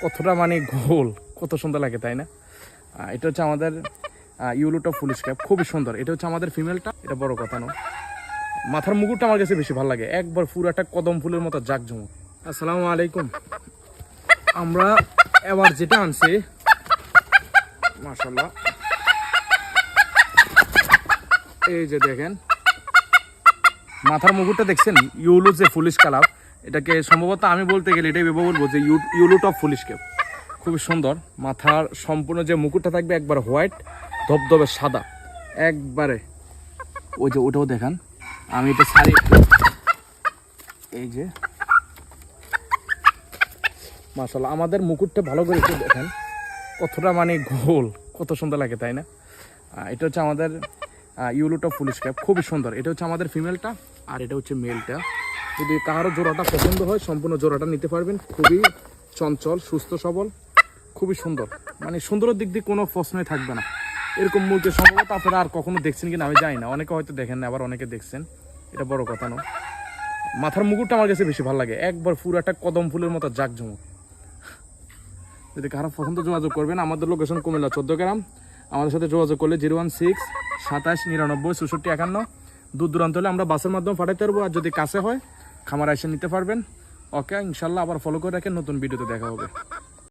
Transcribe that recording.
কতটা মানে গোল, কত সুন্দর লাগে তাই না? এটা হচ্ছে আমাদের ইউলুটা ফুল স্ক্যাপ, খুবই সুন্দর। এটা হচ্ছে আমাদের ফিমেলটা, এটা বড় কথা নয়। মাথার মুকুটটা আমার কাছে বেশি ভালো লাগে, একবার পুরাটা কদম ফুলের মতো জাকজমক। আসসালামু আলাইকুম। আমরা এবার যেটা আনছি মাশাআল্লাহ, এই যে দেখেন মাথার মুকুটটা দেখছেন, ইউলু যে ফুলিশ কালার, এটাকে সম্ভবত আমি বলতে গেলে এটাই বলবো যে ইউলুট অফ ফুলিশ ক্যাপ। খুবই সুন্দর। মাথার সম্পূর্ণ যে মুকুটটা থাকবে একবার হোয়াইট ধবধবে সাদা একবারে। ওই যে ওটাও দেখান, আমি এটা সারি, এই যে মাশাআল্লাহ আমাদের মুকুটটা ভালো করে একটু দেখেন, কতটা মানে গোল, কত সুন্দর লাগে তাই না? এটা হচ্ছে আমাদের ইউলুটা ফুল স্ক্যাপ, খুবই সুন্দর। এটা হচ্ছে আমাদের ফিমেলটা, আর এটা হচ্ছে মেলটা। যদি কারো জোড়াটা পছন্দ হয় সম্পূর্ণ জোড়াটা নিতে পারবেন। খুবই চঞ্চল, সুস্থ সবল, খুবই সুন্দর। মানে সুন্দরের দিক দিয়ে কোনো প্রশ্নই থাকবে না। এরকম মুরগি সম্ভবত আপনারা আর কখনো দেখছেন কিনা আমি জানি না, অনেকে হয়তো দেখেন না, আবার অনেকে দেখছেন, এটা বড় কথা নয়। মাথার মুকুটটা আমার কাছে বেশি ভালো লাগে, একবার পুরাটা কদম ফুলের মতো জাকজমক। যদি কারো পছন্দ যোগাযোগ করবেন, আমাদের লোকেশন কুমিল্লা 14 গ্রাম। আমাদের সাথে যোগাযোগ করলে 016 27 99 64 51। দূর দূরান্ত হলে আমরা বাসের মাধ্যমে পাঠাতে পারবো, আর যদি কাছে হয় খামার এসে নিতে পারবেন। ওকে, ইনশাল্লাহ আবার ফলো করে রাখেন, নতুন ভিডিওতে দেখা হবে।